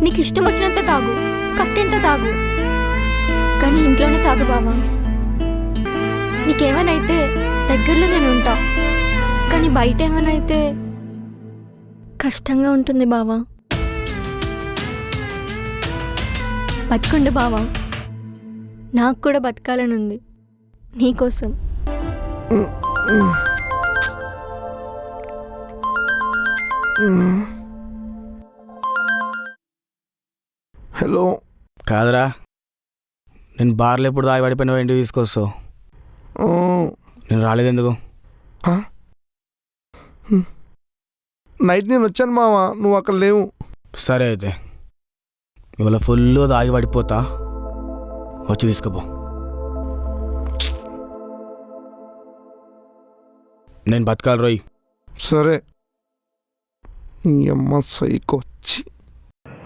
నీకు ఇష్టం వచ్చినంత తాగు, కట్టెంత తాగు, కానీ ఇంట్లోనే తాగు బావా. నీకేమైనా అయితే దగ్గరలో నేను ఉంటా, కానీ బయట ఏమైనా అయితే కష్టంగా ఉంటుంది బావా. బతకండి బావా, నాకు కూడా బతకాలని ఉంది నీకోసం. హలో. కాదురా, నేను బార్లో ఎప్పుడు దాగి పడిపోయినా ఇంటికి తీసుకొస్తావు. నేను రాలేదు ఎందుకు? నైట్ నేను వచ్చాను మావా, నువ్వు అక్కడ లేవు. సరే అయితే ఇవాళ ఫుల్ దాగి పడిపోతా, వచ్చి తీసుకుపో. నేను బతకాలి రోయ్. సరే. ఈ అమ్మ సైకొచ్చి